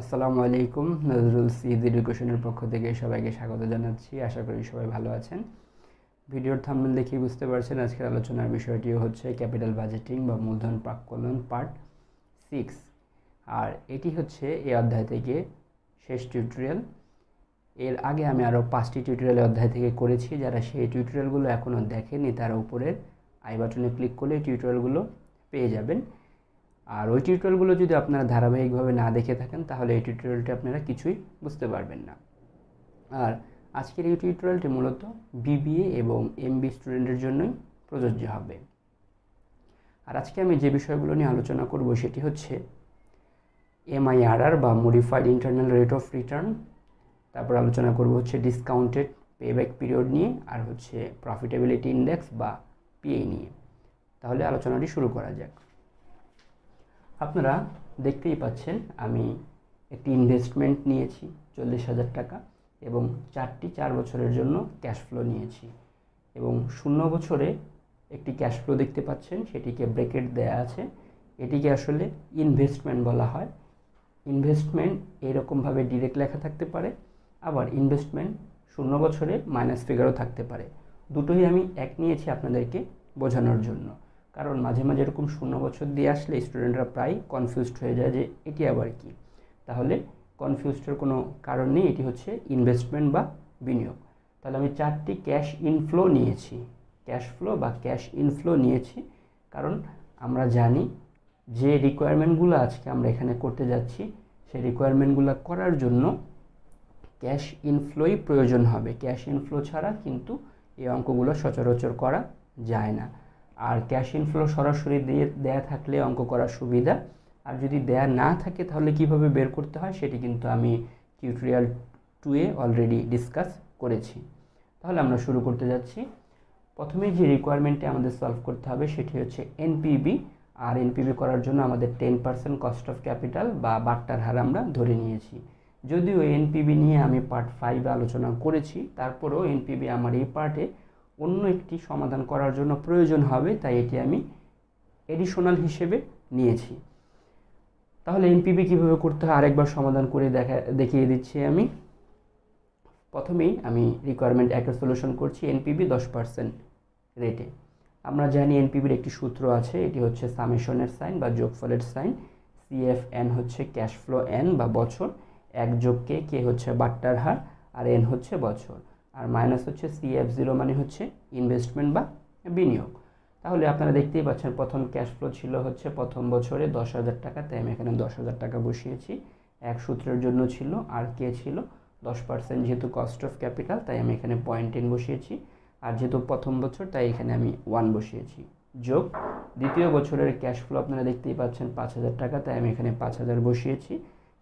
আসসালামু আলাইকুম। নজরুল সিজ এডুকেশনের পক্ষ থেকে সবাইকে স্বাগত জানাচ্ছি। আশা করি সবাই ভালো আছেন। ভিডিওর থাম্বনেল দেখেই বুঝতে পারছেন আজকের আলোচনার বিষয়টিও হচ্ছে ক্যাপিটাল বাজেটিং বা মূলধন প্রাক্কলন পার্ট 6। আর এটি হচ্ছে এই অধ্যায় থেকে শেষ টিউটোরিয়াল। এর আগে আমি আরও 5টি টিউটোরিয়াল অধ্যায় থেকে করেছি। যারা সেই টিউটোরিয়ালগুলো এখনও দেখেনি তারা উপরের আই বাটনে ক্লিক করলে টিউটোরিয়ালগুলো পেয়ে যাবেন। আর ওই টিউটোরিয়ালগুলো যদি আপনারা ধারাবাহিকভাবে না দেখে থাকেন তাহলে এই টিউটোরিয়ালটি আপনারা কিছুই বুঝতে পারবেন না। আর আজকের এই টিউটোরিয়ালটি মূলত বিবিএ এবং এমবি স্টুডেন্টের জন্যই প্রযোজ্য হবে। আর আজকে আমি যে বিষয়গুলো নিয়ে আলোচনা করব সেটি হচ্ছে এমআইআরআর বা modified internal rate of return, তারপর আলোচনা করব হচ্ছে ডিসকাউন্টেড পেব্যাক পিরিয়ড নিয়ে, আর হচ্ছে প্রফিটেবিলিটি ইন্ডেক্স বা পিএ নিয়ে। তাহলে আলোচনাটি শুরু করা যাক। আপনারা দেখতেই পাচ্ছেন আমি একটি ইনভেস্টমেন্ট নিয়েছি 40,000 টাকা এবং 4 বছরের জন্য ক্যাশ ফ্লো নিয়েছি এবং 0 বছরে একটি ক্যাশ ফ্লো দেখতে পাচ্ছেন, সেটিকে ব্র্যাকেট দেয়া আছে। এটিকে আসলে ইনভেস্টমেন্ট বলা হয়। ইনভেস্টমেন্ট এরকমভাবে ডিরেক্ট লেখা থাকতে পারে, আবার ইনভেস্টমেন্ট 0 বছরে মাইনাস ফিগারও থাকতে পারে। দুটোই আমি এক নিয়েছি আপনাদেরকে বোঝানোর জন্য, কারণ মাঝে মাঝে এরকম 0 বছর দিয়ে আসলে স্টুডেন্টরা প্রায় কনফিউজড হয়ে যায় যে এটি আবার কি। তাহলে কনফিউজডের কোনো কারণ নেই, এটি হচ্ছে ইনভেস্টমেন্ট বা বিনিয়োগ। তাহলে আমি 4টি ক্যাশ ইনফ্লো নিয়েছি, ক্যাশ ফ্লো বা ক্যাশ ইনফ্লো নিয়েছি, কারণ আমরা জানি যে রিকোয়ারমেন্টগুলো আজকে আমরা এখানে করতে যাচ্ছি সেই রিকোয়ারমেন্টগুলো করার জন্য ক্যাশ ইনফ্লোই প্রয়োজন হবে। ক্যাশ ইনফ্লো ছাড়া কিন্তু এই অঙ্কগুলো সচরাচর করা যায় না। আর ক্যাশ ইনফ্লো সরাসরি দেয়া থাকলে অঙ্ক করার সুবিধা, আর যদি দেয়া না থাকে তাহলে কিভাবে বের করতে হয় সেটি কিন্তু আমি টিউটোরিয়াল 2-এ অলরেডি ডিসকাস করেছি। তাহলে আমরা শুরু করতে যাচ্ছি। প্রথমেই যে রিকোয়ারমেন্টটি আমাদের সলভ করতে হবে সেটি হচ্ছে এনপিবি। আর এনপিবি করার জন্য আমাদের 10% কস্ট অফ ক্যাপিটাল বা বাট্টার হার আমরা ধরে নিয়েছি। যদিও এনপিবি নিয়ে আমি পার্ট 5-এ আলোচনা করেছি, তারপরেও এনপিবি আমার এই পার্টে অন্য একটি সমাধান করার জন্য প্রয়োজন হবে, তাই এটি আমি এডিশনাল হিসেবে নিয়েছি। তাহলে এনপিবি কীভাবে করতে হয় আরেকবার সমাধান করে দেখিয়ে দিচ্ছি আমি। প্রথমেই আমি রিকোয়ারমেন্ট 1-এর সলিউশন করছি এনপিবি 10% রেটে। আমরা জানি এনপিবির একটি সূত্র আছে, এটি হচ্ছে সামেশনের সাইন বা যোগফলের সাইন। সিএফএন হচ্ছে ক্যাশ ফ্লো এন বা বছর, 1 যোগ কে হচ্ছে বাট্টার হার, আর এন হচ্ছে বছর, আর মাইনাস হচ্ছে CF0 মানে হচ্ছে ইনভেস্টমেন্ট বা বিনিয়োগ। তাহলে আপনারা দেখতেই পাচ্ছেন প্রথম ক্যাশ ফ্লো ছিল হচ্ছে প্রথম বছরে 10,000 টাকা, তাই আমি এখানে 10,000 টাকা বসিয়েছি। 1 সূত্রের জন্য ছিল, আর কে ছিল 10%, যেহেতু কস্ট অফ ক্যাপিটাল তাই আমি এখানে 0.10 বসিয়েছি, আর যেহেতু প্রথম বছর তাই এখানে আমি 1 বসিয়েছি। যোগ দ্বিতীয় বছরের ক্যাশ ফ্লো আপনারা দেখতেই পাচ্ছেন 5,000 টাকা, তাই আমি এখানে 5,000 বসিয়েছি।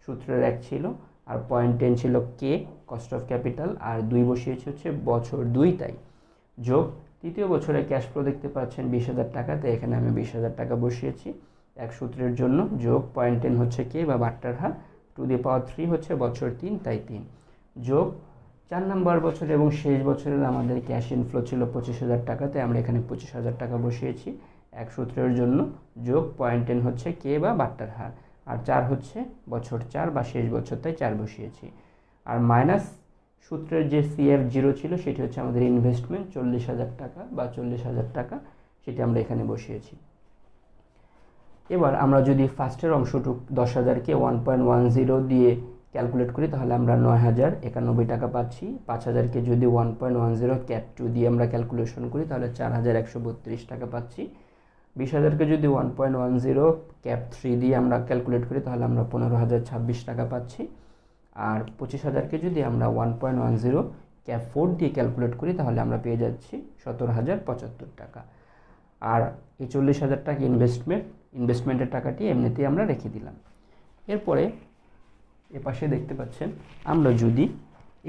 সূত্রের 1 ছিল, আর 0.10 ছিল কে কস্ট অফ ক্যাপিটাল, আর 2 বসিয়েছি হচ্ছে বছর 2, তাই যোগ তৃতীয় বছরে ক্যাশ ফ্লো দেখতে পাচ্ছেন 20,000 টাকা, তাই এখানে আমি 20,000 টাকা বসিয়েছি 1 সূত্রের জন্য। যোগ 0.10 হচ্ছে কে বা বাট্টার হার, 2 হচ্ছে বছর 3, তাই 3। যোগ 4 নম্বর বছর এবং শেষ বছরের আমাদের ক্যাশ ইনফ্লো ছিল 25,000 টাকা, তাই আমরা এখানে 25,000 টাকা বসিয়েছি 1 সূত্রের জন্য। যোগ 0.10 হচ্ছে কে বা বাট্টার হার, আর 4 হচ্ছে বছর 4 বা শেষ বছর, তাই 4 বসিয়েছি। আর মাইনাস সূত্রের যে CF0 ছিল সেটি হচ্ছে আমাদের ইনভেস্টমেন্ট 40,000 টাকা বা 40,000 টাকা, সেটি আমরা এখানে বসিয়েছি। এবার আমরা যদি ফার্স্টের অংশটুক 10,000কে 1.10 দিয়ে ক্যালকুলেট করি তাহলে আমরা 9,091 টাকা পাচ্ছি। 5,000কে যদি 1.10 ক্যাপ 2 দিয়ে আমরা ক্যালকুলেশন করি তাহলে 4,132 টাকা পাচ্ছি। 20,000কে যদি 1.10 ক্যাপ 3 দিয়ে আমরা ক্যালকুলেট করি তাহলে আমরা 15,026 টাকা পাচ্ছি। আর 25,000কে যদি আমরা 1.10 ক্যাপ 4 দিয়ে ক্যালকুলেট করি তাহলে আমরা পেয়ে যাচ্ছি 17,075 টাকা। আর এই 40,000 টাকা ইনভেস্টমেন্টের টাকাটি এমনিতেই আমরা রেখে দিলাম। এরপরে এপাশে দেখতে পাচ্ছেন আমরা যদি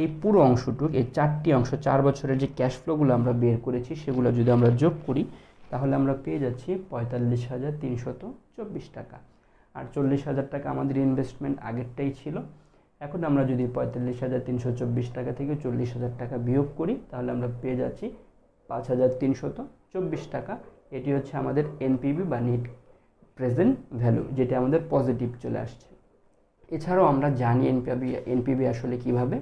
এই পুরো অংশটুক, এই 4টি অংশ 4 বছরের যে ক্যাশ ফ্লোগুলো আমরা বের করেছি সেগুলো যদি আমরা যোগ করি তাহলে আমরা পেয়ে যাচ্ছি 45,324 টাকা। আর 40,000 টাকা আমাদের ইনভেস্টমেন্ট আগেরটাই ছিল। এখন আমরা যদি 45,324 টাকা থেকে 40,000 টাকা বিয়োগ করি তাহলে আমরা পেয়ে যাচ্ছি 5,324 টাকা। এটি হচ্ছে আমাদের এনপিবি বা নেট প্রেজেন্ট ভ্যালু, যেটি আমাদের পজিটিভ চলে আসছে। এছাড়াও আমরা জানি এনপিভি আসলে কিভাবে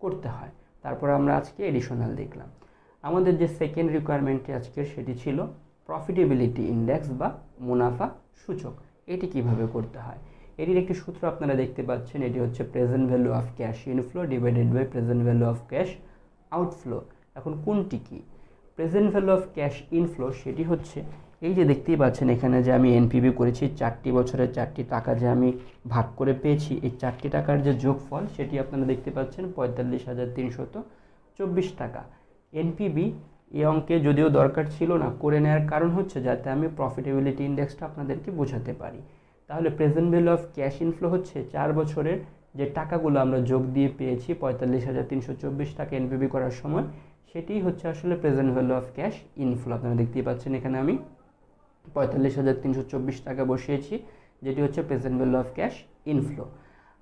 করতে হয়। তারপর আমরা আজকে এডিশনাল দেখলাম। আমাদের যে সেকেন্ড রিকোয়ারমেন্টটি আজকে সেটি ছিল প্রফিটেবিলিটি ইন্ডেক্স বা মুনাফা সূচক। এটি কিভাবে করতে হয়, এটির একটি সূত্র আপনারা দেখতে পাচ্ছেন। এটি হচ্ছে present value of cash inflow divided by present value of cash outflow. এখন কোনটি কি? Present value of cash inflow সেটি হচ্ছে এই যে দেখতেই পাচ্ছেন এখানে যে আমি এনপিভি করেছি 4টি বছরের 4টি টাকা যে আমি ভাগ করে পেয়েছি, এই 4টি টাকার যে যোগফল সেটি আপনারা দেখতে পাচ্ছেন 45,324 টাকা। এনপিভি এই অঙ্কে যদিও দরকার ছিল না, করে নেওয়ার কারণ হচ্ছে যাতে আমি প্রফিটেবিলিটি ইন্ডেক্সটা আপনাদেরকে বোঝাতে পারি। তাহলে present value of cash inflow হচ্ছে 4 বছরের যে টাকাগুলো আমরা যোগ দিয়ে পেয়েছি 45,324 টাকা এনপিভি করার সময়, সেটি হচ্ছে আসলে present value of cash inflow. আপনারা দেখতেই পাচ্ছেন এখানে আমি 45,324 টাকা বসিয়েছি, যেটি হচ্ছে present value of cash inflow.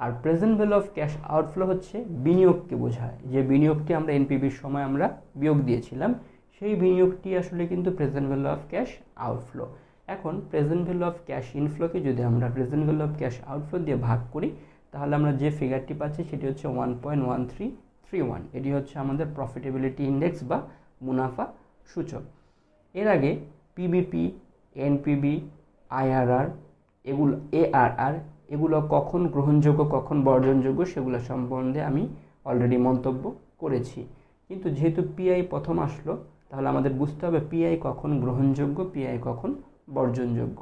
আর present value of cash outflow হচ্ছে বিনিয়োগকে বোঝায়। যে বিনিয়োগটি আমরা এনপিভির সময় আমরা বিয়োগ দিয়েছিলাম, সেই বিনিয়োগটি আসলে কিন্তু present value of cash outflow. এখন প্রেজেন্ট ভ্যালু অফ ক্যাশ ইনফ্লোকে যদি আমরা present value of cash outflow দিয়ে ভাগ করি, তাহলে আমরা যে ফিগারটি পাচ্ছি সেটি হচ্ছে 1.1331। এটি হচ্ছে আমাদের প্রফিটেবিলিটি ইন্ডেক্স বা মুনাফা সূচক। এর আগে পিবিপি, এনপিভি, আইআরআর, এআরআর এগুলো কখন গ্রহণযোগ্য কখন বর্জনযোগ্য সেগুলো সম্বন্ধে আমি অলরেডি মন্তব্য করেছি। কিন্তু যেহেতু পিআই প্রথম আসলো, তাহলে আমাদের বুঝতে হবে পিআই কখন গ্রহণযোগ্য, পিআই কখন বর্জনযোগ্য।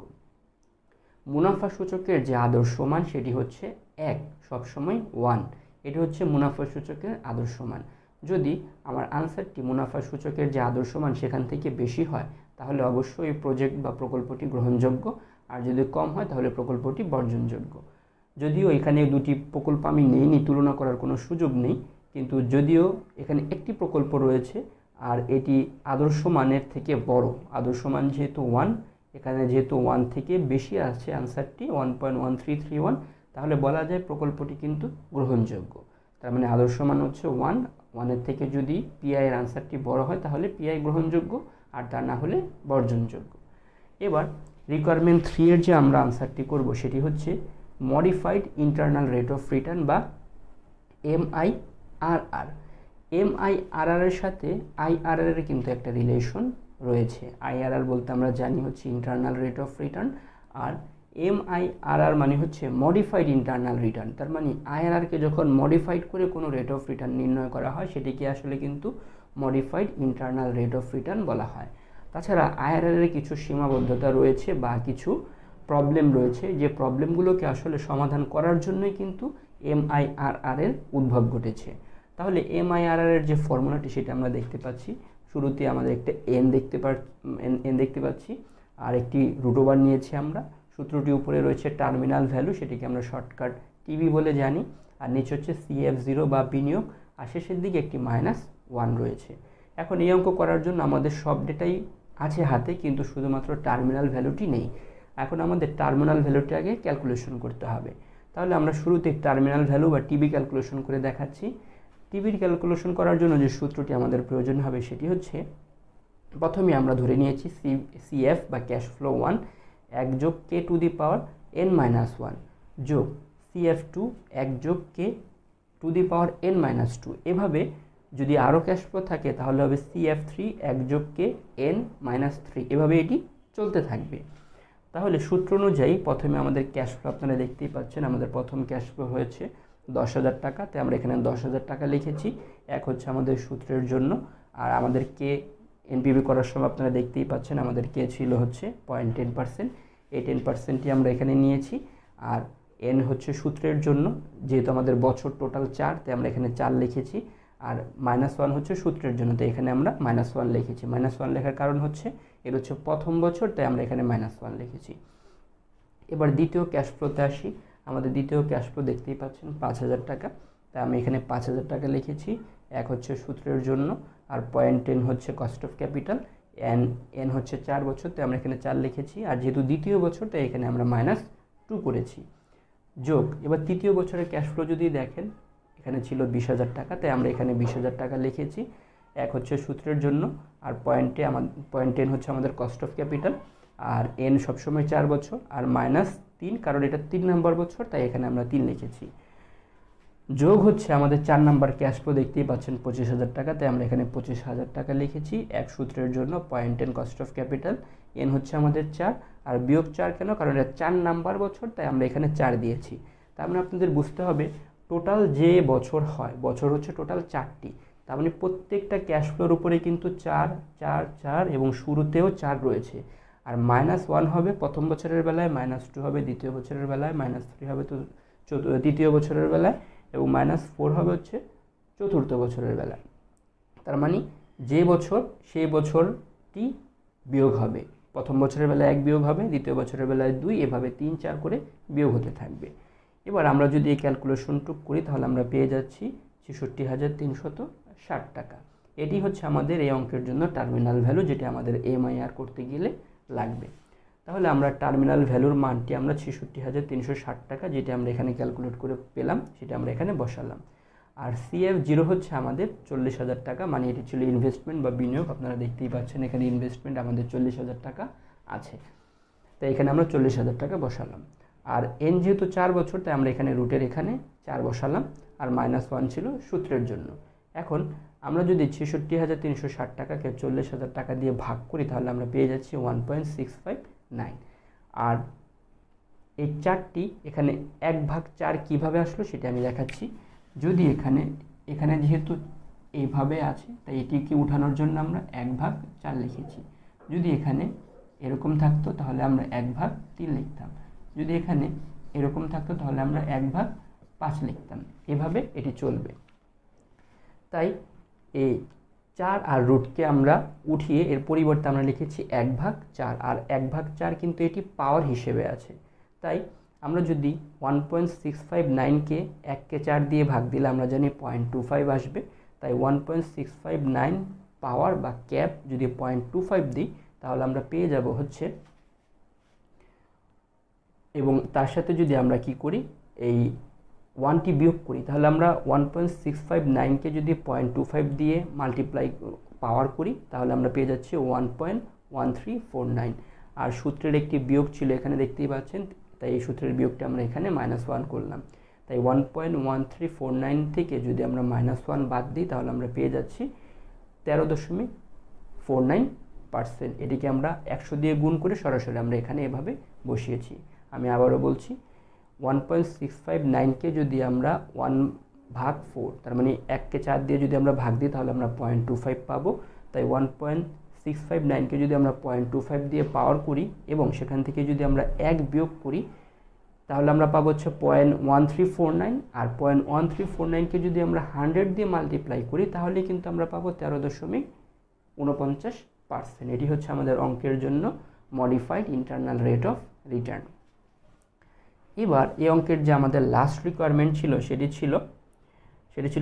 মুনাফা সূচকের যে আদর্শ মান সেটি হচ্ছে 1, সবসময় 1। এটি হচ্ছে মুনাফা সূচকের আদর্শ মান। যদি আমার আনসারটি মুনাফা সূচকের যে আদর্শ মান সেখান থেকে বেশি হয়, তাহলে অবশ্যই প্রজেক্ট বা প্রকল্পটি গ্রহণযোগ্য, আর যদি কম হয় তাহলে প্রকল্পটি বর্জনযোগ্য। যদিও এখানে দুটি প্রকল্প আমি নেইনি, তুলনা করার কোনো সুযোগ নেই, কিন্তু যদিও এখানে একটি প্রকল্প রয়েছে আর এটি আদর্শ মানের থেকে বড়, আদর্শ মান যেহেতু 1, এখানে যেহেতু 1 থেকে বেশি আছে আনসারটি 1.1331, তাহলে বলা যায় প্রকল্পটি কিন্তু গ্রহণযোগ্য। তার মানে আদর্শ মান হচ্ছে 1 থেকে যদি পিআই এর আনসারটি বড় হয় তাহলে পিআই গ্রহণযোগ্য, আর তা না হলে বর্জনযোগ্য। এবার রিকোয়ারমেন্ট 3 এর যে আমরা আনসারটি করব সেটি হচ্ছে modified internal rate of return বা এমআইআরআর। এমআইআরআর এর সাথে আইআরআর এর কিন্তু একটা রিলেশন রয়েছে। আইআরআর বলতে আমরা জানি হচ্ছে ইন্টারনাল রেট অফ রিটার্ন, আর এমআইআরআর মানে হচ্ছে মডিফাইড ইন্টারনাল রিটার্ন। তার মানে আইআরআরকে যখন মডিফাইড করে কোনো রেট অফ রিটার্ন নির্ণয় করা হয় সেটিকে আসলে কিন্তু modified internal rate of return বলা হয়। তাছাড়া আইআরআর এর কিছু সীমাবদ্ধতা রয়েছে বা কিছু প্রবলেম রয়েছে, যে প্রবলেমগুলোকে আসলে সমাধান করার জন্যই কিন্তু এমআইআরআর এর উদ্ভব ঘটেছে। তাহলে এমআইআরআর এর যে ফর্মুলাটি সেটা আমরা দেখতে পাচ্ছি। শুরুতে আমাদের একটা এন দেখতে পাচ্ছি, আর একটি রুট ওভার নিয়েছি আমরা। সূত্রটি উপরে রয়েছে টার্মিনাল ভ্যালু, সেটিকে আমরা শর্টকাট টিবি বলে জানি, আর নিচে হচ্ছে CF0 বা বিনিয়োগ, আর শেষের দিকে একটি -1 রয়েছে। এখন এই অঙ্ক করার জন্য আমাদের সব ডেটাই আছে হাতে, কিন্তু শুধুমাত্র টার্মিনাল ভ্যালুটি নেই। এখন আমাদের টার্মিনাল ভ্যালুটি আগে ক্যালকুলেশন করতে হবে। তাহলে আমরা শুরুতে টার্মিনাল ভ্যালু বা টিবি ক্যালকুলেশন করে দেখাচ্ছি। টিবির ক্যালকুলেশন করার জন্য যে সূত্রটি আমাদের প্রয়োজন হবে সেটি হচ্ছে, প্রথমে আমরা ধরে নিয়েছি CF বা ক্যাশ ফ্লো 1 1 যোগ K to the power n-1 যোগ CF2 1 যোগ K to the power n-2। এভাবে যদি আরও ক্যাশ ফ্লো থাকে তাহলে হবে CF3 1 যোগ K n-3। এভাবে এটি চলতে থাকবে। তাহলে সূত্র অনুযায়ী প্রথমে আমাদের ক্যাশ ফ্লো আপনারা দেখতেই পাচ্ছেন, আমাদের প্রথম ক্যাশ ফ্লো হয়েছে 10,000 টাকা, তাই আমরা এখানে 10,000 টাকা লিখেছি। এক হচ্ছে আমাদের সূত্রের জন্য, আর আমাদের কে এনপিভি করার সময় আপনারা দেখতেই পাচ্ছেন আমাদের কে ছিল হচ্ছে 0.10%। এই 10%ই আমরা এখানে নিয়েছি। আর এন হচ্ছে সূত্রের জন্য, যেহেতু আমাদের বছর টোটাল 4, তাই আমরা এখানে 4 লিখেছি। আর -1 হচ্ছে সূত্রের জন্য, তাই এখানে আমরা -1 লিখেছি। -1 লেখার কারণ হচ্ছে এর হচ্ছে প্রথম বছর, তাই আমরা এখানে -1 লিখেছি। এবার দ্বিতীয় ক্যাশ ফ্লোতে আসি। আমাদের দ্বিতীয় ক্যাশ ফ্লো দেখতেই পাচ্ছেন 5,000 টাকা, তাই আমি এখানে 5,000 টাকা লিখেছি। এক হচ্ছে সূত্রের জন্য, আর 0.10 হচ্ছে কস্ট অফ ক্যাপিটাল। এন হচ্ছে 4 বছর, তাই আমরা এখানে 4 লিখেছি। আর যেহেতু দ্বিতীয় বছর, তাই এখানে আমরা -2 করেছি। যোগ এবার তৃতীয় বছরের ক্যাশ ফ্লো যদি দেখেন, এখানে ছিল 20,000 টাকা, তাই আমরা এখানে 20,000 টাকা লিখেছি। এক হচ্ছে সূত্রের জন্য, আর 0.10 হচ্ছে আমাদের কস্ট অফ ক্যাপিটাল। আর এন সবসময় 4 বছর, আর -3 কারণ এটা 3 নম্বর বছর, তাই এখানে আমরা 3 লিখেছি। যোগ হচ্ছে আমাদের 4 নাম্বার ক্যাশ ফ্লো, দেখতেই পাচ্ছেন 25,000 টাকা, তাই আমরা এখানে 25,000 টাকা লিখেছি এক সূত্রের জন্য, 0.10 কস্ট অফ ক্যাপিটাল। এন হচ্ছে আমাদের 4, আর বিয়োগ 4 কেন, কারণ এটা 4 নাম্বার বছর, তাই আমরা এখানে 4 দিয়েছি। তার মানে আপনাদের বুঝতে হবে টোটাল যে বছর হয়, বছর হচ্ছে টোটাল 4টি, তার মানে প্রত্যেকটা ক্যাশ ফ্লোর উপরে কিন্তু 4 4 4 এবং শুরুতেও 4 রয়েছে। আর -1 হবে প্রথম বছরের বেলায়, -2 হবে দ্বিতীয় বছরের বেলায়, -3 হবে তো তৃতীয় বছরের বেলায়, এবং -4 হবে হচ্ছে চতুর্থ বছরের বেলায়। তার মানে যে বছর সেই বছরটি বিয়োগ হবে, প্রথম বছরের বেলায় 1 বিয়োগ হবে, দ্বিতীয় বছরের বেলায় 2, এভাবে 3 4 করে বিয়োগ হতে থাকবে। এবার আমরা যদি এই ক্যালকুলেশনটুকু করি তাহলে আমরা পেয়ে যাচ্ছি 66,360 টাকা। এটি হচ্ছে আমাদের এই অঙ্কের জন্য টার্মিনাল ভ্যালু, যেটা আমাদের এমআইআর করতে গেলে লাগবে। তাহলে আমরা টার্মিনাল ভ্যালুর মানটি আমরা 66,360 টাকা, যেটা আমরা এখানে ক্যালকুলেট করে পেলাম, সেটা আমরা এখানে বসালাম। আর CF0 হচ্ছে আমাদের 40,000 টাকা, মানে এটি ছিল ইনভেস্টমেন্ট বা বিনিয়োগ। আপনারা দেখতেই পাচ্ছেন এখানে ইনভেস্টমেন্ট আমাদের 40,000 টাকা আছে, তাই এখানে আমরা 40,000 টাকা বসালাম। আর এন যেহেতু 4 বছর, তাই আমরা এখানে রুটের এখানে 4 বসালাম, আর -1 ছিল সূত্রের জন্য। এখন আমরা যদি 66,360 টাকাকে 40,000 টাকা দিয়ে ভাগ করি তাহলে আমরা পেয়ে যাচ্ছি 1.659। আর এই 4টি এখানে 1/4 কীভাবে আসলো সেটা আমি দেখাচ্ছি। যদি এখানে যেহেতু এইভাবে আছে, তাই এটিকে উঠানোর জন্য আমরা 1/4 লিখেছি। যদি এখানে এরকম থাকতো তাহলে আমরা 1/3 লিখতাম, যদি এখানে এরকম থাকতো তাহলে আমরা 1/5 লিখতাম, এভাবে এটি চলবে। তাই এই 4 আর রুটকে আমরা উঠিয়ে এর পরিবর্তে আমরা লিখেছি 1/4, আর 1/4 কিন্তু এটি পাওয়ার হিসেবে আছে। তাই আমরা যদি 1.659কে 1কে 4 দিয়ে ভাগ দিলে আমরা জানি 0.25 আসবে, তাই 1.659 পাওয়ার বা ক্যাপ যদি 0.25 দিই তাহলে আমরা পেয়ে যাব হচ্ছে, এবং তার সাথে যদি আমরা কি করি এই 1টি বিয়োগ করি তাহলে আমরা 1.659কে যদি 0.25 দিয়ে মাল্টিপ্লাই পাওয়ার করি তাহলে আমরা পেয়ে যাচ্ছি 1.1349। আর সূত্রের একটি বিয়োগ ছিল এখানে দেখতেই পাচ্ছেন, তাই এই সূত্রের বিয়োগটা আমরা এখানে -1 করলাম। তাই 1.1349 থেকে যদি আমরা -1 বাদ দিই তাহলে আমরা পেয়ে যাচ্ছি 13.49%। এটিকে আমরা 100 দিয়ে গুণ করে সরাসরি আমরা এখানে এভাবে বসিয়েছি। আমি আবারও বলছি, 1.659কে যদি আমরা 1/4, তার মানে 1কে 4 দিয়ে যদি আমরা ভাগ দিই তাহলে আমরা 0.25 পাবো। তাই 1.659কে যদি আমরা 0.25 দিয়ে পাওয়ার করি এবং সেখান থেকে যদি আমরা 1 বিয়োগ করি তাহলে আমরা পাবো হচ্ছে 0.1349। আর 0.1349কে যদি আমরা 100 দিয়ে মাল্টিপ্লাই করি তাহলে কিন্তু আমরা পাবো 13.49%। এটি হচ্ছে আমাদের অঙ্কের জন্য modified internal rate of return. এবার এই অঙ্কের যে আমাদের লাস্ট রিকোয়ারমেন্ট ছিল সেটি ছিল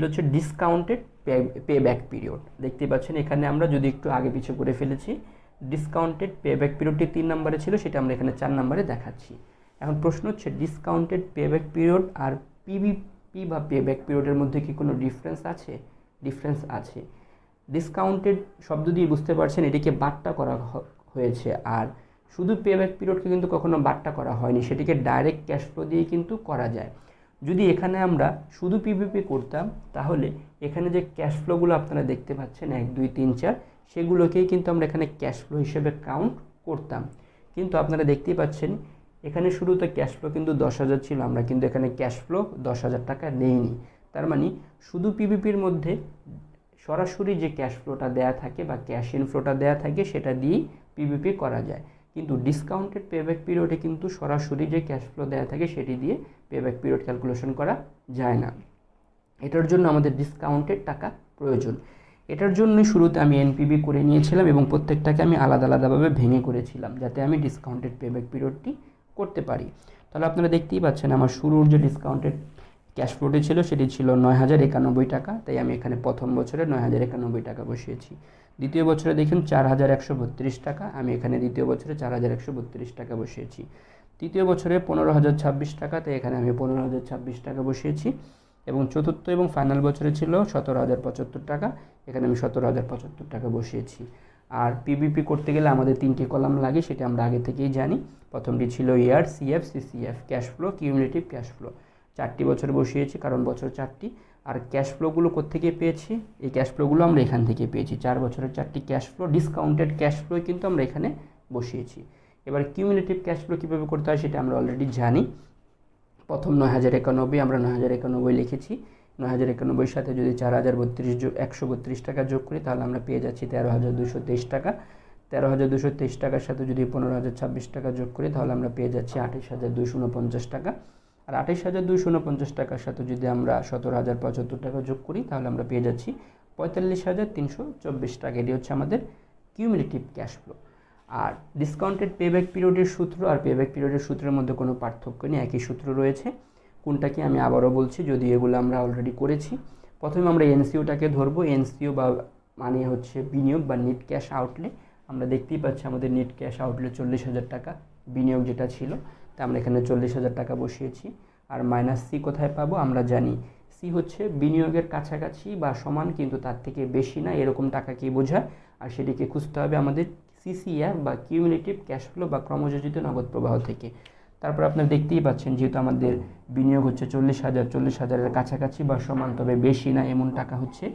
হচ্ছে ডিসকাউন্টেড পে ব্যাক পিরিয়ড। দেখতে পাচ্ছেন এখানে আমরা যদি একটু আগে পিছে করে ফেলেছি, ডিসকাউন্টেড পে ব্যাক পিরিয়ডটি 3 নম্বরে ছিল, সেটা আমরা এখানে 4 নম্বরে দেখাচ্ছি। এখন প্রশ্ন হচ্ছে ডিসকাউন্টেড পে ব্যাক পিরিয়ড আর পিবিপি বা পে ব্যাক পিরিয়ডের মধ্যে কি কোনো ডিফারেন্স আছে? ডিফারেন্স আছে। ডিসকাউন্টেড শব্দ দিয়ে বুঝতে পারছেন এটিকে বাট্টা করা হয়েছে, আর শুধু পে ব্যাক পিরিয়ডকে কিন্তু কখনো বাট্টা করা হয়নি, সেটিকে ডাইরেক্ট ক্যাশ ফ্লো দিয়ে কিন্তু করা যায়। যদি এখানে আমরা শুধু পিবিপি করতাম তাহলে এখানে যে ক্যাশ ফ্লোগুলো আপনারা দেখতে পাচ্ছেন 1 2 3 4 সেগুলোকেই কিন্তু আমরা এখানে ক্যাশ ফ্লো হিসেবে কাউন্ট করতাম। কিন্তু আপনারা দেখতেই পাচ্ছেন এখানে শুরুতে ক্যাশ ফ্লো কিন্তু 10,000 ছিল, আমরা কিন্তু এখানে ক্যাশ ফ্লো 10,000 টাকা নেইনি। তার মানে শুধু পিবিপির মধ্যে সরাসরি যে ক্যাশ ফ্লোটা দেয়া থাকে বা ক্যাশ ইনফ্লোটা দেয়া থাকে সেটা দিয়েই পিবিপি করা যায়, কিন্তু ডিসকাউন্টেড পেব্যাক পিরিয়ডে কিন্তু সরাসরি যে ক্যাশ ফ্লো দেওয়া থাকে সেটি দিয়ে পেব্যাক পিরিয়ড ক্যালকুলেশন করা যায় না। এটার জন্য আমাদের ডিসকাউন্টেড টাকা প্রয়োজন। এটার জন্যই শুরুতে আমি এনপিবি করে নিয়েছিলাম এবং প্রত্যেকটাকে আমি আলাদা আলাদাভাবে ভেঙে করেছিলাম যাতে আমি ডিসকাউন্টেড পেব্যাক পিরিয়ডটি করতে পারি। তাহলে আপনারা দেখতেই পাচ্ছেন আমার শুরুর যে ডিসকাউন্টেড ক্যাশ ফ্লোটি ছিল সেটি ছিল 9,091 টাকা, তাই আমি এখানে প্রথম বছরে 9,091 টাকা বসিয়েছি। দ্বিতীয় বছরে দেখুন 4,132 টাকা, আমি এখানে দ্বিতীয় বছরে 4,132 টাকা বসিয়েছি। তৃতীয় বছরে 15,026 টাকা, তাই এখানে আমি 15,026 টাকা বসিয়েছি। এবং চতুর্থ এবং ফাইনাল বছরে ছিল 17,075 টাকা, এখানে আমি 17,075 টাকা বসিয়েছি। আর পিবিপি করতে গেলে আমাদের 3টি কলাম লাগে, সেটা আমরা আগে থেকেই জানি। প্রথমটি ছিল year, CF, CCF, cash flow, cumulative cash flow. 4টি বছর বসিয়েছি কারণ বছর 4টি। আর ক্যাশ ফ্লোগুলো কোত্থেকে পেয়েছি? এই ক্যাশ ফ্লোগুলো আমরা এখান থেকে পেয়েছি। 4 বছরের 4টি cash flow, discounted cash flow কিন্তু আমরা এখানে বসিয়েছি। এবার কিউমুলেটিভ ক্যাশ ফ্লো কীভাবে করতে হয় সেটা আমরা অলরেডি জানি। প্রথম 9091, আমরা 9091 লিখেছি। 9091 সাথে যদি 4032 টাকা যোগ করি তাহলে আমরা পেয়ে যাচ্ছি 13,223 টাকা। 13,223 টাকার সাথে যদি 15,026 টাকা যোগ করি তাহলে আমরা পেয়ে যাচ্ছি 28,249 টাকা। আর 28,249 টাকার সাথে যদি আমরা 17,075 টাকা যোগ করি তাহলে আমরা পেয়ে যাচ্ছি 45,324 টাকা। এটি হচ্ছে আমাদের কিউমুলেটিভ ক্যাশ ফ্লো। আর ডিসকাউন্টেড পেব্যাক পিরিয়ডের সূত্র আর পেব্যাক পিরিয়ডের সূত্রের মধ্যে কোনো পার্থক্য নেই, একই সূত্র রয়েছে। কোনটা কি আমি আবারও বলছি, যদি এগুলো আমরা অলরেডি করেছি। প্রথমে আমরা এনসিওটাকে ধরবো। এনসিও বা মানে হচ্ছে বিনিয়োগ বা নেট ক্যাশ আউটলে। আমরা দেখতেই পাচ্ছি আমাদের নেট ক্যাশ আউটলে 40,000 টাকা বিনিয়োগ যেটা ছিল, তা আমরা এখানে 40,000 টাকা বসিয়েছি। আর মাইনাস সি কোথায় পাবো? আমরা জানি সি হচ্ছে বিনিয়োগের কাছাকাছি বা সমান কিন্তু তার থেকে বেশি না, এরকম টাকাকেই বোঝায়। আর সেটিকে খুঁজতে হবে আমাদের সিসিএফ বা কিউমুলেটিভ ক্যাশ ফ্লো বা ক্রমযোজিত নগদ প্রবাহ থেকে। তারপর আপনারা দেখতেই পাচ্ছেন যেহেতু আমাদের বিনিয়োগ হচ্ছে 40,000-40,000-এর কাছাকাছি বা সমান তবে বেশি না এমন টাকা হচ্ছে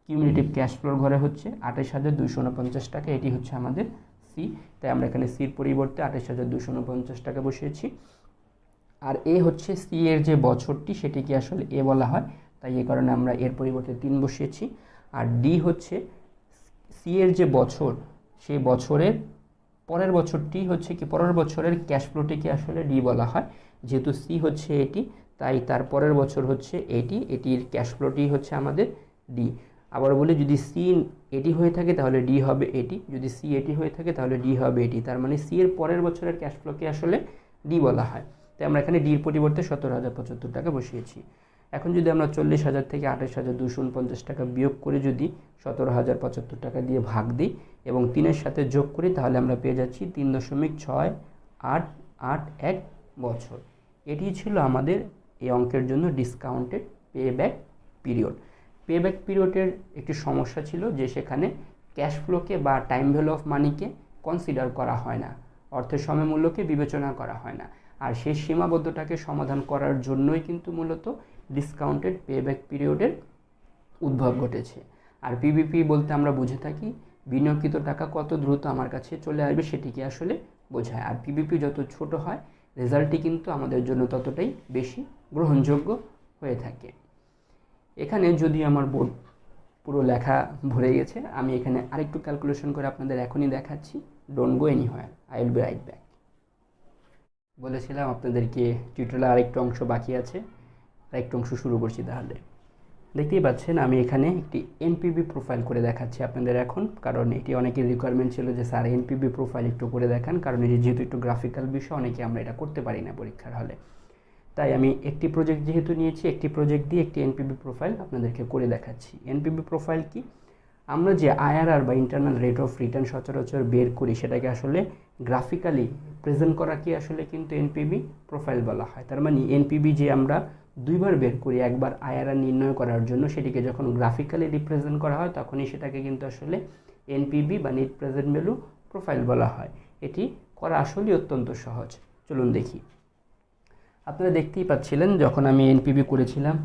কিউমুলেটিভ ক্যাশ ফ্লোর ঘরে হচ্ছে 28,249 টাকা। এটি হচ্ছে আমাদের সি। তাই আমরা এখানে সির পরিবর্তে 28,249 টাকা বসিয়েছি। আর এ হচ্ছে সি এর যে বছরটি সেটিকে আসলে এ বলা হয়, তাই এই কারণে আমরা এর পরিবর্তে 3 বসিয়েছি। আর ডি হচ্ছে সি এর যে বছর, সেই বছরের পরের বছরটি হচ্ছে কি পরের বছরের ক্যাশ ফ্লোটিকে আসলে ডি বলা হয়। যেহেতু সি হচ্ছে এটি, তাই তার পরের বছর হচ্ছে এটি, এটির ক্যাশ ফ্লোটি হচ্ছে আমাদের ডি। আবার বলি, যদি সি এটি হয়ে থাকে তাহলে ডি হবে এটি, যদি সি এটি হয়ে থাকে তাহলে ডি হবে এটি। তার মানে সি এর পরের বছরের ক্যাশ ফ্লোকে আসলে ডি বলা হয়। তাই আমরা এখানে ডির পরিবর্তে 17,075 টাকা বসিয়েছি। এখন যদি আমরা 40,000 থেকে 28,249 টাকা বিয়োগ করে যদি 17,075 টাকা দিয়ে ভাগ দিই এবং 3-এর সাথে যোগ করি তাহলে আমরা পেয়ে যাচ্ছি 3.6881 বছর। এটি ছিল আমাদের এই অঙ্কের জন্য ডিসকাউন্টেড পেব্যাক পিরিয়ড। পেব্যাক পিরিয়ডের একটি সমস্যা ছিল যে সেখানে ক্যাশ ফ্লোকে বা time value of Manike consider করা হয় না, অর্থের সময়মূল্যকে বিবেচনা করা হয় না। আর সেই সীমাবদ্ধতাকে সমাধান করার জন্যই কিন্তু মূলত ডিসকাউন্টেড পেব্যাক পিরিয়ডের উদ্ভব ঘটেছে। আর পিবিপি বলতে আমরা বুঝে থাকি বিনিয়োগকৃত টাকা কত দ্রুত আমার কাছে চলে আসবে সেটিকে আসলে বোঝায়। আর পিবিপি যত ছোট হয় রেজাল্টটি কিন্তু আমাদের জন্য ততটাই বেশি গ্রহণযোগ্য হয়ে থাকে। এখানে যদি আমার বোর্ড পুরো লেখা ভরে গেছে, আমি এখানে আরেকটু ক্যালকুলেশন করে আপনাদের এখনই দেখাচ্ছি। Don't go anywhere, I will be right back. বলেছিলাম আপনাদেরকে টিউটোরিয়ালে আরেকটু অংশ বাকি আছে, আরেকটু অংশ শুরু করছি। তাহলে দেখতেই পাচ্ছেন আমি এখানে একটি এনপিবি প্রোফাইল করে দেখাচ্ছি আপনাদের এখন, কারণ এটি অনেকের রিকোয়ারমেন্ট ছিল যে স্যার এনপিবি প্রোফাইল একটু করে দেখান, কারণ এটি যেহেতু একটু গ্রাফিক্যাল বিষয় অনেকে আমরা এটা করতে পারি না পরীক্ষার হলে। তাই আমি একটি প্রজেক্ট যেহেতু নিয়েছি, একটি প্রজেক্ট দিয়ে একটি এনপিবি প্রোফাইল আপনাদেরকে করে দেখাচ্ছি। এনপিবি প্রোফাইল কি? আমরা যে আইআরআর বা ইন্টারনাল রেট অফ রিটার্ন সচরাচর বের করি সেটাকে আসলে গ্রাফিক্যালি প্রেজেন্ট করা কি আসলে কিন্তু এনপিবি প্রোফাইল বলা হয়। তার মানে এনপিবি যে আমরা দুইবার বের করি, একবার আইআরআর নির্ণয় করার জন্য, সেটিকে যখন গ্রাফিক্যালি রিপ্রেজেন্ট করা হয় তখনই সেটাকে কিন্তু আসলে এনপিবি বা নেট প্রেজেন্ট ভ্যালু প্রোফাইল বলা হয়। এটি করা আসলেই অত্যন্ত সহজ। চলুন দেখি। আপনারা দেখতেই পাচ্ছিলেন যখন আমি এনপিবি করেছিলাম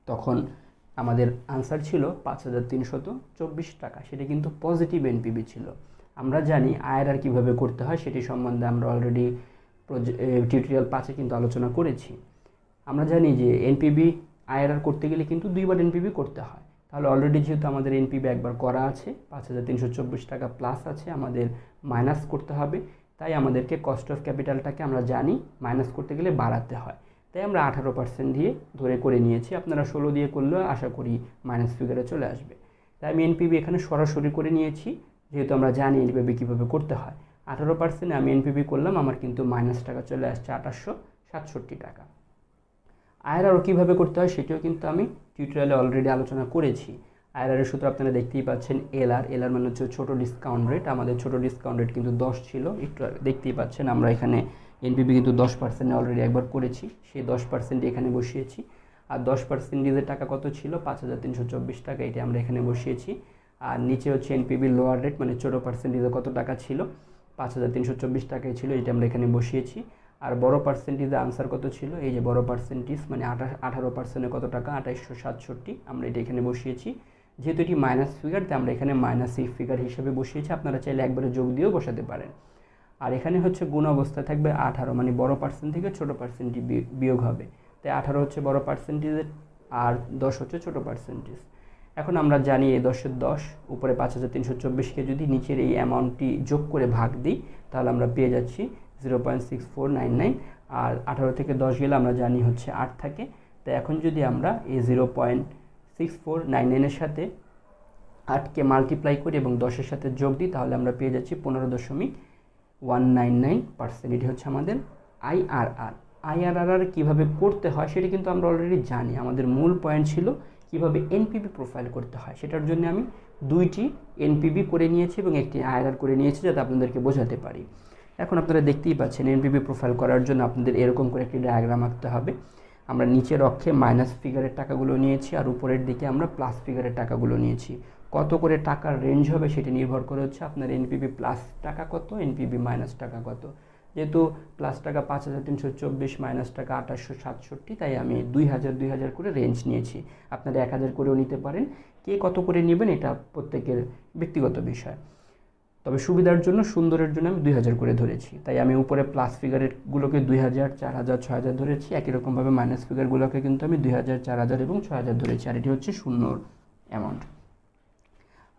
তখন আমাদের আনসার ছিল 5,324 টাকা। সেটি কিন্তু পজিটিভ এনপিবি ছিল। আমরা জানি আইআরআর কীভাবে করতে হয় সেটি সম্বন্ধে আমরা অলরেডি টিউটোরিয়াল 5-এ কিন্তু আলোচনা করেছি। আমরা জানি যে এনপিবি আইআরআর করতে গেলে কিন্তু দুইবার এনপিবি করতে হয়। তাহলে অলরেডি যেহেতু আমাদের এনপিবি একবার করা আছে, 5,324 টাকা প্লাস আছে, আমাদের মাইনাস করতে হবে। তাই আমাদেরকে কস্ট অফ ক্যাপিটালটাকে আমরা জানি মাইনাস করতে গেলে বাড়াতে হয়। তাই আমরা 18% দিয়ে ধরে করে নিয়েছি। আপনারা 16 দিয়ে করলেও আশা করি মাইনাস ফিগারে চলে আসবে। তাই আমি এনপিবি এখানে সরাসরি করে নিয়েছি, যেহেতু আমরা জানি এনপিবি কীভাবে করতে হয়। 18% আমি এনপিবি করলাম, আমার কিন্তু মাইনাস টাকা চলে আসছে 2867 টাকা। আইআরআর কীভাবে করতে হয় সেটিও কিন্তু আমি টিউটোরিয়ালে অলরেডি আলোচনা করেছি। আইআরআরের সূত্র আপনারা দেখতেই পাচ্ছেন, এলআর মানে হচ্ছে ছোটো ডিসকাউন্ট রেট। আমাদের ছোটো ডিসকাউন্ট রেট কিন্তু 10 ছিল, একটু দেখতেই পাচ্ছেন। আমরা এখানে এনপিবি কিন্তু 10% অলরেডি একবার করেছি, সেই 10% এখানে বসিয়েছি। আর 10% টাকা কত ছিল? 5,324 টাকা, এটি আমরা এখানে বসিয়েছি। আর নিচে হচ্ছে এনপিবি লোয়ার রেট, মানে ছোটো পার্সেন্টেজে কত টাকা ছিল, 5324 টাকায় ছিল, এটা আমরা এখানে বসিয়েছি। আর বড় পার্সেন্টেজে আনসার কত ছিল, এই যে বড় পার্সেন্টেজ মানে 18% কত টাকা, 2867, আমরা এটা এখানে বসিয়েছি। যেহেতু এটি মাইনাস ফিগার, তাই আমরা এখানে মাইনাস এই ফিগার হিসেবে বসিয়েছি, আপনারা চাইলে একবারে যোগ দিয়েও বসাতে পারেন। আর এখানে হচ্ছে গুণ অবস্থা থাকবে 18, মানে বড় পার্সেন্ট থেকে ছোটো পার্সেন্টটি বিয়োগ হবে, তাই 18 হচ্ছে বড় পার্সেন্টেজের আর 10 হচ্ছে ছোটো পার্সেন্টেজ। এখন আমরা জানি এই 10-এর 10 উপরে 5324কে যদি নিচের এই অ্যামাউন্টটি যোগ করে ভাগ দিই তাহলে আমরা পেয়ে যাচ্ছি 0.6499। আর 18 থেকে 10 গেলে আমরা জানি হচ্ছে 8 থাকে, তাই এখন যদি আমরা এই 0.6499-এর সাথে 8কে মাল্টিপ্লাই করি এবং 10-এর সাথে যোগ দিই তাহলে আমরা পেয়ে যাচ্ছি 15.199%। এটি হচ্ছে আমাদের আইআরআর। আইআরআর কীভাবে করতে হয় সেটা কিন্তু আমরা অলরেডি জানি। আমাদের মূল পয়েন্ট ছিল কীভাবে এনপিবি প্রোফাইল করতে হয়, সেটার জন্য আমি 2টি এনপিবি করে নিয়েছি এবং একটি আইআরআর করে নিয়েছি যাতে আপনাদেরকে বোঝাতে পারি। এখন আপনারা দেখতেই পাচ্ছেন এনপিবি প্রোফাইল করার জন্য আপনাদের এরকম করে একটি ডায়াগ্রাম আঁকতে হবে। আমরা নিচের অক্ষে মাইনাস ফিগারের টাকাগুলো নিয়েছি আর উপরের দিকে আমরা প্লাস ফিগারের টাকাগুলো নিয়েছি। কত করে টাকার রেঞ্জ হবে সেটি নির্ভর করে হচ্ছে আপনার এনপিবি প্লাস টাকা কত, এনপিবি মাইনাস টাকা কত। যেহেতু প্লাস টাকা 5324, মাইনাস টাকা 2867, তাই আমি 2000 করে রেঞ্জ নিয়েছি। আপনারা 1000 করেও নিতে পারেন, কে কত করে নেবেন এটা প্রত্যেকের ব্যক্তিগত বিষয়। তবে সুবিধার জন্য, সুন্দরের জন্য আমি 2000 করে ধরেছি, তাই আমি উপরে প্লাস ফিগারেরগুলোকে 2000, 4000, 6000 ধরেছি। একই রকমভাবে মাইনাস ফিগারগুলোকে কিন্তু আমি 2000, 4000 এবং 6000 ধরেছি, আর এটি হচ্ছে শূন্যর অ্যামাউন্ট।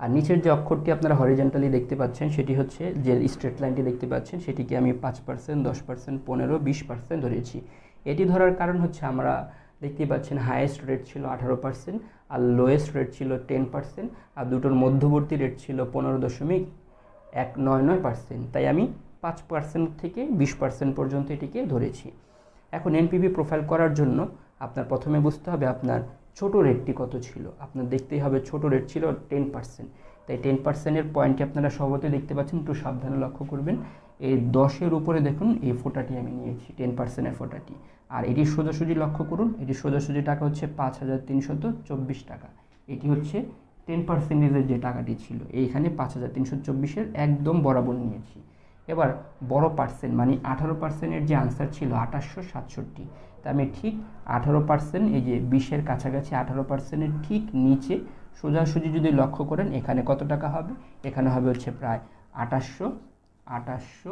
আর নিচের যে অক্ষরটি আপনারা হরিজেন্টালি দেখতে পাচ্ছেন সেটি হচ্ছে যে স্ট্রেট লাইনটি দেখতে পাচ্ছেন সেটিকে আমি 5%, 10%, 15, 20% ধরেছি। এটি ধরার কারণ হচ্ছে আমরা দেখতেই পাচ্ছেন হাইয়েস্ট রেট ছিল 18% আর লোয়েস্ট রেট ছিল 10%, আর দুটোর মধ্যবর্তী রেট ছিল 15.199%, তাই আমি 5% থেকে 20% পর্যন্ত এটিকে ধরেছি। এখন এনপিবি প্রোফাইল করার জন্য আপনার প্রথমে বুঝতে হবে আপনার ছোট রেটটি কত ছিল। আপনার দেখতেই হবে ছোট রেট ছিল 10%, তাই 10%-এর পয়েন্টটি আপনারা সবতে দেখতে পাচ্ছেন, একটু সাবধানে লক্ষ্য করবেন। এই 10-এর উপরে দেখুন এই ফোঁটাটি আমি নিয়েছি, 10%-এর ফোঁটাটি। আর এটি সোজাসুজি লক্ষ্য করুন, এটি সোজাসুজি টাকা হচ্ছে 5324 টাকা। এটি হচ্ছে 10%-এর যে টাকাটি ছিল, এইখানে 5324-এর একদম বরাবর নিয়েছি। এবার বড় পার্সেন্ট মানে 18%-এর যে আনসার ছিল 2867, তা আমি ঠিক 18%, এই যে 20-এর কাছাকাছি 18%-এর ঠিক নিচে সোজাসুজি যদি লক্ষ্য করেন এখানে কত টাকা হবে, এখানে হবে হচ্ছে প্রায় 2800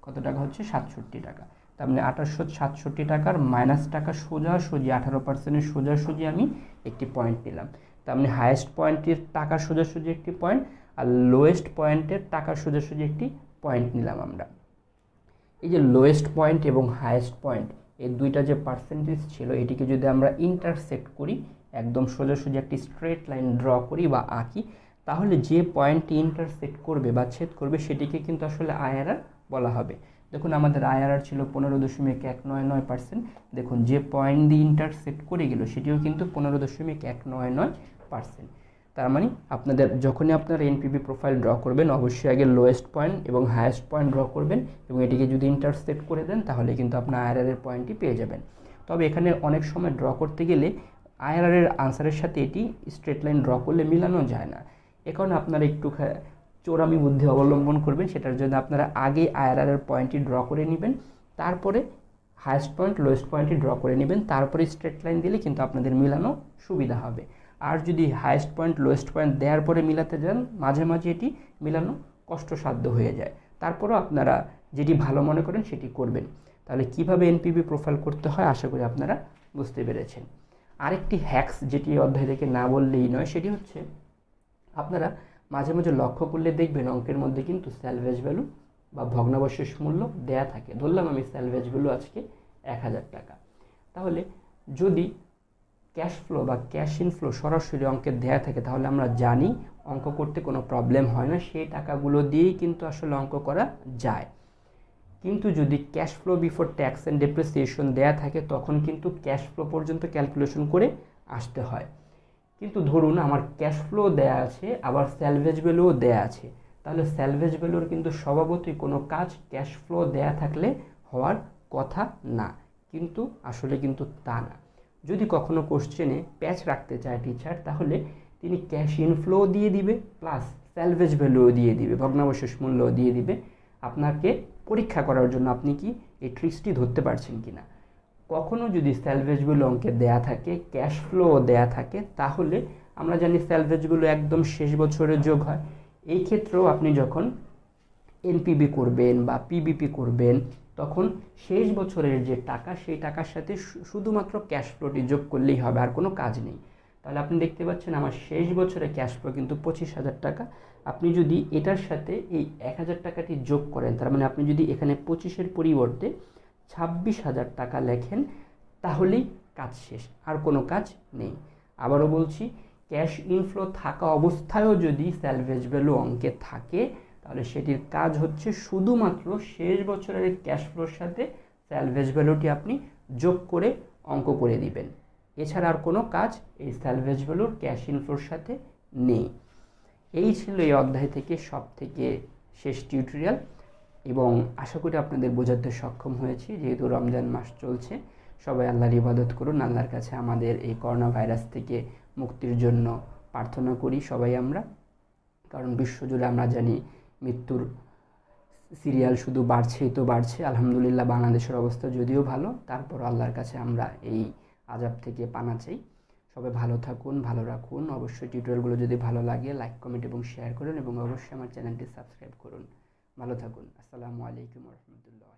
কত টাকা হচ্ছে 67 টাকা। তার মানে 2867 টাকার মাইনাস টাকা সোজাসুজি 18%-এর সোজাসুজি আমি একটি পয়েন্ট নিলাম। তার মানে হায়েস্ট পয়েন্টের টাকা সোজাসুজি একটি পয়েন্ট আর লোয়েস্ট পয়েন্টের টাকা সোজাসুজি একটি পয়েন্ট নিলাম আমরা। এই যে লোয়েস্ট পয়েন্ট এবং হায়েস্ট পয়েন্ট এই দুইটা যে পার্সেন্টেজ ছিল এটিকে যদি আমরা ইন্টারসেক্ট করি, একদম সোজাসুজি একটি স্ট্রেট লাইন ড্র করি বা আঁকি, তাহলে যে পয়েন্টটি ইন্টারসেক্ট করবে বা ছেদ করবে সেটিকে কিন্তু আসলে আইআরআর বলা হবে। দেখুন আমাদের আইআরআর ছিল 15.199%। দেখুন যে পয়েন্ট দিয়ে ইন্টারসেক্ট করে গেল সেটিও কিন্তু 15.199%। তার মানে আপনাদের যখনই আপনারা এনপিবি প্রোফাইল ড্র করবেন অবশ্যই আগে লোয়েস্ট পয়েন্ট এবং হায়েস্ট পয়েন্ট ড্র করবেন এবং এটিকে যদি ইন্টারসেক্ট করে দেন তাহলে কিন্তু আপনার আইআরআর পয়েন্টটি পেয়ে যাবেন। তবে এখানে অনেক সময় ড্র করতে গেলে আইআরআর আনসারের সাথে এটি স্ট্রেট লাইন ড্র করলে মিলানো যায় না। এ কারণে আপনারা একটু চোরামি বুদ্ধি অবলম্বন করবেন। সেটার জন্য আপনারা আগে আইআরআর পয়েন্টটি ড্র করে নেবেন, তারপরে হায়েস্ট পয়েন্ট লোয়েস্ট পয়েন্টটি ড্র করে নেবেন, তারপরে স্ট্রেট লাইন দিলে কিন্তু আপনাদের মিলানো সুবিধা হবে। আর যদি হায়েস্ট পয়েন্ট লোয়েস্ট পয়েন্ট দেওয়ার পরে মিলাতে যান মাঝে মাঝে এটি মিলানো কষ্টসাধ্য হয়ে যায়। তারপরও আপনারা যেটি ভালো মনে করেন সেটি করবেন। তাহলে কিভাবে এনপিবি প্রোফাইল করতে হয় আশা করি আপনারা বুঝতে পেরেছেন। আরেকটি হ্যাক্স যেটি অধ্যায় থেকে না বললেই নয় সেটি হচ্ছে আপনারা মাঝে মাঝে লক্ষ্য করলে দেখবেন অঙ্কের মধ্যে কিন্তু স্যালভেজ ভ্যালু বা ভগ্নাবশেষ মূল্য দেয়া থাকে। ধরলাম আমি স্যালভেজ ভ্যালু আজকে 1000 টাকা, তাহলে যদি ক্যাশ ফ্লো বা ক্যাশ ইনফ্লো সরাসরি অঙ্কের দেয়া থাকে তাহলে আমরা জানি অঙ্ক করতে কোনো প্রবলেম হয় না, সেই টাকাগুলো দিয়েই কিন্তু আসলে অঙ্ক করা যায়। কিন্তু যদি cash flow before tax and depreciation দেয়া থাকে তখন কিন্তু ক্যাশ ফ্লো পর্যন্ত ক্যালকুলেশন করে আসতে হয়। কিন্তু ধরুন আমার ক্যাশ ফ্লো দেয়া আছে আবার স্যালভেজ ভ্যালুও দেয়া আছে, তাহলে স্যালভেজ ভ্যালুর কিন্তু স্বভাবতই কোনো কাজ ক্যাশ ফ্লো দেয়া থাকলে হওয়ার কথা না, কিন্তু আসলে কিন্তু তা না। যদি কখনো কোশ্চেনে প্যাচ রাখতে চায় টিচার তাহলে তিনি ক্যাশ ইনফ্লো দিয়ে দিবে প্লাস স্যালভেজ ভ্যালুও দিয়ে দিবে, ভগ্নাবশেষ মূল্যও দিয়ে দিবে আপনাকে পরীক্ষা করার জন্য আপনি কি এই ট্রিক্সটি ধরতে পারছেন কি না। কখনও যদি স্যালভেজগুলো অঙ্কে দেয়া থাকে, ক্যাশ ফ্লো দেয়া থাকে, তাহলে আমরা জানি স্যালভেজগুলো একদম শেষ বছরে যোগ হয়। এই ক্ষেত্রেও আপনি যখন এনপিবি করবেন বা পিবিপি করবেন তখন শেষ বছরের যে টাকা সেই টাকার সাথে শুধুমাত্র ক্যাশ ফ্লোটি যোগ করলেই হবে, আর কোনো কাজ নেই। তাহলে আপনি দেখতে পাচ্ছেন আমার শেষ বছরে ক্যাশ ফ্লো কিন্তু 25,000 টাকা। আপনি যদি এটার সাথে এই 1,000 টাকাটি যোগ করেন, তার মানে আপনি যদি এখানে 25-এর পরিবর্তে 26,000 টাকা লেখেন, তাহলেই কাজ শেষ, আর কোনো কাজ নেই। আবারও বলছি, ক্যাশ ইনফ্লো থাকা অবস্থায়ও যদি স্যালভেজ ভ্যালু অঙ্কে থাকে, তাহলে সেটির কাজ হচ্ছে শুধুমাত্র শেষ বছরের ক্যাশ ফ্লোর সাথে স্যালভেজ ভ্যালুটি আপনি যোগ করে অঙ্ক করে দিবেন। এছাড়া আর কোনো কাজ এই স্যালভেজ ভ্যালুর ক্যাশ ইনফ্লোর সাথে নেই। এই ছিল এই অধ্যায় থেকে সব থেকে শেষ টিউটোরিয়াল, এবং আশা করি আপনাদের বোঝাতে সক্ষম হয়েছি। যেহেতু রমজান মাস চলছে, সবাই আল্লাহর ইবাদত করুন, আল্লাহর কাছে আমাদের এই করোনা ভাইরাস থেকে মুক্তির জন্য প্রার্থনা করি সবাই আমরা। কারণ বিশ্বজুড়ে আমরা জানি মৃত্যুর সিরিয়াল শুধু বাড়ছেই তো বাড়ছে। আলহামদুলিল্লাহ বাংলাদেশের অবস্থা যদিও ভালো, তারপর আল্লাহর কাছে আমরা এই আযাব থেকে পানা চাই। সবাই ভালো থাকুন, ভালো রাখুন। অবশ্যই টিউটোরিয়ালগুলো যদি ভালো লাগে লাইক, কমেন্ট এবং শেয়ার করুন, এবং অবশ্যই আমার চ্যানেলটি সাবস্ক্রাইব করুন। ভালো থাকুন। আসসালামু আলাইকুম ওয়া রাহমাতুল্লাহ।